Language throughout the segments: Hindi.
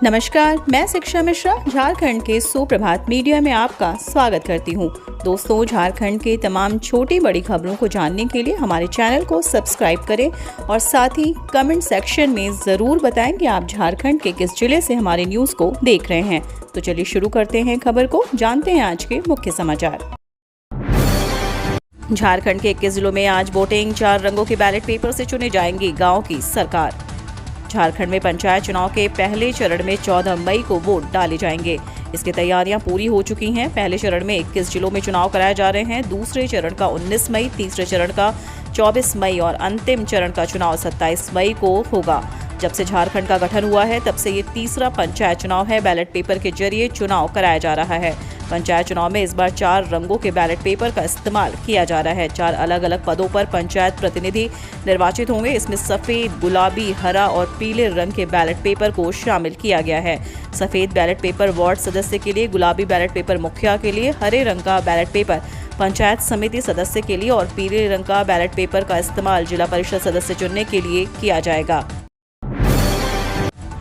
नमस्कार, मैं शिक्षा मिश्रा झारखंड के सुप्रभात मीडिया में आपका स्वागत करती हूँ। दोस्तों, झारखंड के तमाम छोटी बड़ी खबरों को जानने के लिए हमारे चैनल को सब्सक्राइब करें और साथ ही कमेंट सेक्शन में ज़रूर बताएं कि आप झारखंड के किस जिले से हमारे न्यूज़ को देख रहे हैं। तो चलिए शुरू करते हैं खबर को, जानते हैं आज के मुख्य समाचार। झारखंड के 21 जिलों में आज वोटिंग, 4 रंगों के बैलेट पेपर से चुने जाएंगी गाँव की सरकार। झारखंड में पंचायत चुनाव के पहले चरण में 14 मई को वोट डाले जाएंगे। इसकी तैयारियां पूरी हो चुकी हैं। पहले चरण में 21 जिलों में चुनाव कराए जा रहे हैं। दूसरे चरण का 19 मई, तीसरे चरण का 24 मई और अंतिम चरण का चुनाव 27 मई को होगा। जब से झारखंड का गठन हुआ है तब से ये तीसरा पंचायत चुनाव है। बैलेट पेपर के जरिए चुनाव कराया जा रहा है। पंचायत चुनाव में इस बार 4 रंगों के बैलेट पेपर का इस्तेमाल किया जा रहा है। 4 अलग अलग पदों पर पंचायत प्रतिनिधि निर्वाचित होंगे। इसमें सफेद, गुलाबी, हरा और पीले रंग के बैलेट पेपर को शामिल किया गया है। सफेद बैलेट पेपर वार्ड सदस्य के लिए, गुलाबी बैलेट पेपर मुखिया के लिए, हरे रंग का बैलेट पेपर पंचायत समिति सदस्य के लिए और पीले रंग का बैलेट पेपर का इस्तेमाल जिला परिषद सदस्य चुनने के लिए किया जाएगा।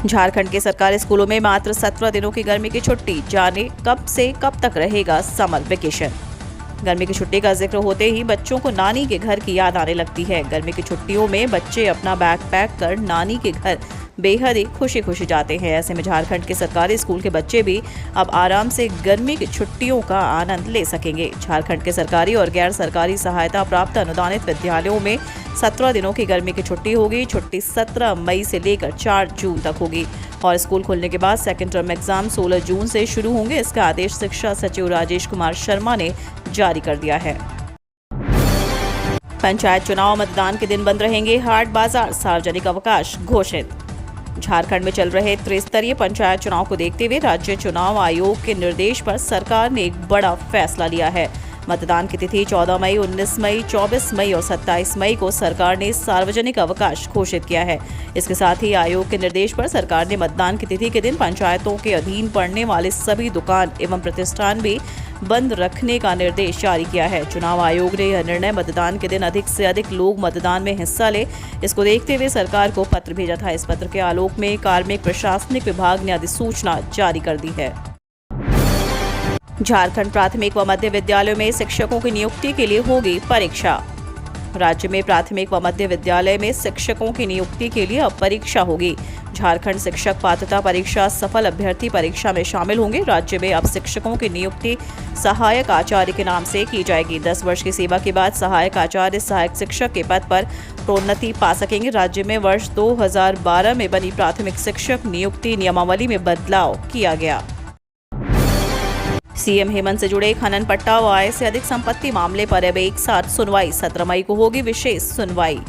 झारखंड के सरकारी स्कूलों में मात्र 17 दिनों की गर्मी की छुट्टी, जाने कब से कब तक रहेगा समर वेकेशन। गर्मी की छुट्टी का जिक्र होते ही बच्चों को नानी के घर की याद आने लगती है। गर्मी की छुट्टियों में बच्चे अपना बैग पैक कर नानी के घर बेहद ही खुशी खुशी जाते हैं। ऐसे में झारखंड के सरकारी स्कूल के बच्चे भी अब आराम से गर्मी की छुट्टियों का आनंद ले सकेंगे। झारखंड के सरकारी और गैर सरकारी सहायता प्राप्त अनुदानित विद्यालयों में 17 दिनों की गर्मी की छुट्टी होगी। छुट्टी 17 मई से लेकर 4 जून तक होगी और स्कूल खुलने के बाद सेकेंड टर्म एग्जाम 16 जून से शुरू होंगे। इसका आदेश शिक्षा सचिव राजेश कुमार शर्मा ने जारी कर दिया है। पंचायत चुनाव मतदान के दिन बंद रहेंगे हाट बाजार, सार्वजनिक अवकाश घोषित। झारखंड में चल रहे त्रिस्तरीय पंचायत चुनाव को देखते हुए राज्य चुनाव आयोग के निर्देश पर सरकार ने एक बड़ा फैसला लिया है। मतदान की तिथि 14 मई, 19 मई, 24 मई और 27 मई को सरकार ने सार्वजनिक अवकाश घोषित किया है। इसके साथ ही आयोग के निर्देश पर सरकार ने मतदान की तिथि के दिन पंचायतों के अधीन पड़ने वाले सभी दुकान एवं प्रतिष्ठान भी बंद रखने का निर्देश जारी किया है। चुनाव आयोग ने यह निर्णय मतदान के दिन अधिक से अधिक लोग मतदान में हिस्सा ले, इसको देखते हुए सरकार को पत्र भेजा था। इस पत्र के आलोक में कार्मिक प्रशासनिक विभाग ने अधिसूचना जारी कर दी है। झारखंड प्राथमिक व मध्य विद्यालयों में शिक्षकों की नियुक्ति के लिए होगी परीक्षा। राज्य में प्राथमिक व मध्य विद्यालय में शिक्षकों की नियुक्ति के लिए अब परीक्षा होगी। झारखंड शिक्षक पात्रता परीक्षा सफल अभ्यर्थी परीक्षा में शामिल होंगे। राज्य में अब शिक्षकों की नियुक्ति सहायक आचार्य के नाम से की जाएगी। 10 वर्ष की सेवा के बाद सहायक आचार्य सहायक शिक्षक के पद पर प्रोन्नति पा सकेंगे। राज्य में वर्ष 2012 में बनी प्राथमिक शिक्षक नियुक्ति नियमावली में बदलाव किया गया। सीएम हेमंत से जुड़े खनन पट्टा व आय से अधिक संपत्ति मामले पर अब एक साथ सुनवाई, 17 मई को होगी विशेष सुनवाई।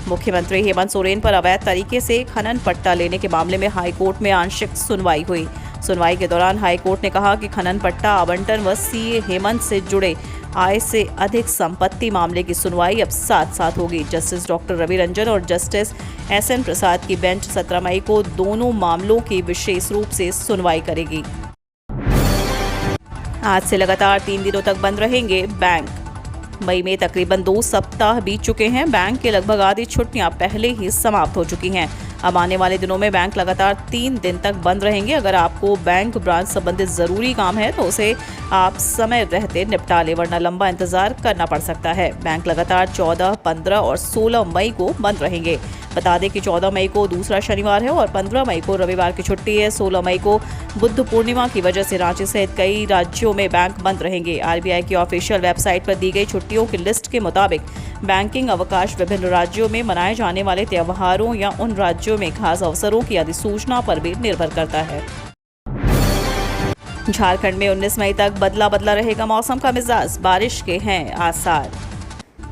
मुख्यमंत्री हेमंत सोरेन पर अवैध तरीके से खनन पट्टा लेने के मामले में हाईकोर्ट में आंशिक सुनवाई हुई। सुनवाई के दौरान हाईकोर्ट ने कहा कि खनन पट्टा आवंटन व सीएम हेमंत से जुड़े आय से अधिक संपत्ति मामले की सुनवाई अब साथ साथ होगी। जस्टिस डॉक्टर रवि रंजन और जस्टिस एसएन प्रसाद की बेंच 17 मई को दोनों मामलों की विशेष रूप से सुनवाई करेगी। आज से लगातार 3 दिनों तक बंद रहेंगे बैंक। मई में तकरीबन 2 सप्ताह बीत चुके हैं। बैंक के लगभग आधी छुट्टियां पहले ही समाप्त हो चुकी हैं। अब आने वाले दिनों में बैंक लगातार 3 दिन तक बंद रहेंगे। अगर आपको बैंक ब्रांच संबंधित जरूरी काम है तो उसे आप समय रहते निपटा लें, वरना लंबा इंतजार करना पड़ सकता है। बैंक लगातार 14, 15 और 16 मई को बंद रहेंगे। बता दें कि 14 मई को दूसरा शनिवार है और 15 मई को रविवार की छुट्टी है। 16 मई को बुद्ध पूर्णिमा की वजह से रांची सहित कई राज्यों में बैंक बंद रहेंगे। आरबीआई की ऑफिशियल वेबसाइट पर दी गई छुट्टियों की लिस्ट के मुताबिक बैंकिंग अवकाश विभिन्न राज्यों में मनाए जाने वाले त्योहारों या उन राज्यों में खास अवसरों की अधिसूचना पर भी निर्भर करता है। झारखंड में 19 मई तक बदला बदला रहेगा मौसम का मिजाज, बारिश के हैं आसार।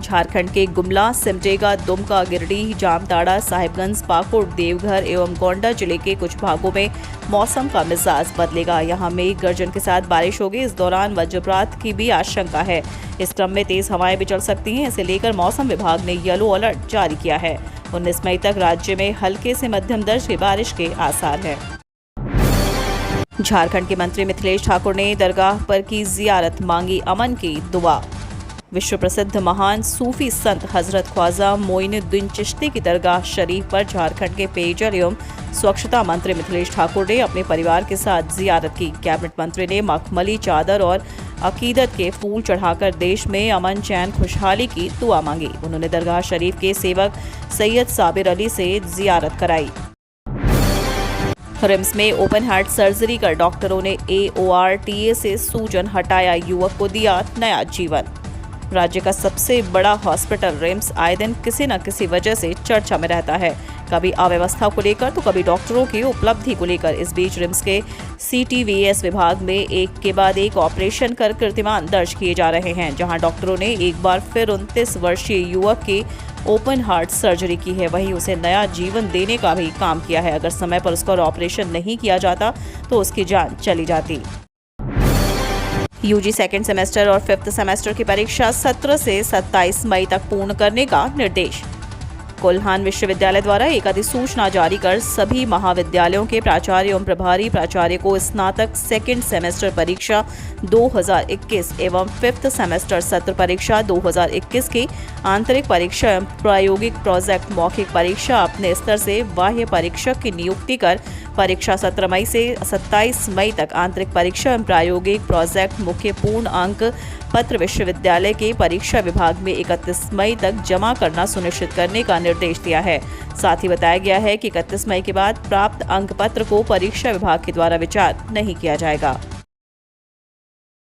झारखंड के गुमला, सिमडेगा, दुमका, गिरिडीह, जामताड़ा, साहिबगंज, पाकुड़, देवघर एवं गोंडा जिले के कुछ भागों में मौसम का मिजाज बदलेगा। यहां मेघ गर्जन के साथ बारिश होगी। इस दौरान वज्रपात की भी आशंका है। इस क्रम में तेज हवाएं भी चल सकती हैं। इसे लेकर मौसम विभाग ने येलो अलर्ट जारी किया है। 19 मई तक राज्य में हल्के से मध्यम दर्जे की बारिश के आसार हैं। झारखंड के मंत्री मिथिलेश ठाकुर ने दरगाह पर की जियारत, मांगी अमन की दुआ। विश्व प्रसिद्ध महान सूफी संत हजरत ख्वाजा मोइनुद्दीन चिश्ती की दरगाह शरीफ पर झारखंड के पेयजल एवं स्वच्छता मंत्री मिथिलेश ठाकुर ने अपने परिवार के साथ जियारत की। कैबिनेट मंत्री ने मखमली चादर और अकीदत के फूल चढ़ाकर देश में अमन चैन खुशहाली की दुआ मांगी। उन्होंने दरगाह शरीफ के सेवक सैयद साबिर अली से जियारत कराई। रिम्स में ओपन हार्ट सर्जरी कर डॉक्टरों ने AORTA से सूजन हटाया, युवक को दिया नया जीवन। राज्य का सबसे बड़ा हॉस्पिटल रिम्स आए दिन किसी न किसी वजह से चर्चा में रहता है, कभी अव्यवस्था को लेकर तो कभी डॉक्टरों की उपलब्धि को लेकर। इस बीच रिम्स के CTVS विभाग में एक के बाद एक ऑपरेशन कर कीर्तिमान दर्ज किए जा रहे हैं, जहां डॉक्टरों ने एक बार फिर 29 वर्षीय युवक की ओपन हार्ट सर्जरी की है, वहीं उसे नया जीवन देने का भी काम किया है। अगर समय पर उसका ऑपरेशन नहीं किया जाता तो उसकी जान चली जाती। UG सेकेंड सेमेस्टर और 5th सेमेस्टर की परीक्षा 17 से 27 मई तक पूर्ण करने का निर्देश। कोल्हान विश्वविद्यालय द्वारा एक अधिसूचना जारी कर सभी महाविद्यालयों के प्राचार्य एवं प्रभारी प्राचार्य को स्नातक सेकेंड सेमेस्टर परीक्षा 2021 एवं 5th सेमेस्टर सत्र परीक्षा 2021 की आंतरिक परीक्षा एवं प्रायोगिक प्रोजेक्ट मौखिक परीक्षा अपने स्तर से बाह्य परीक्षक की नियुक्ति कर परीक्षा 17 मई से 27 मई तक आंतरिक परीक्षा एवं प्रायोगिक प्रोजेक्ट मुख्य पूर्ण अंक पत्र विश्वविद्यालय के परीक्षा विभाग में 31 मई तक जमा करना सुनिश्चित करने का निर्देश दिया है। साथ ही बताया गया है कि 31 मई के बाद प्राप्त अंक पत्र को परीक्षा विभाग के द्वारा विचार नहीं किया जाएगा।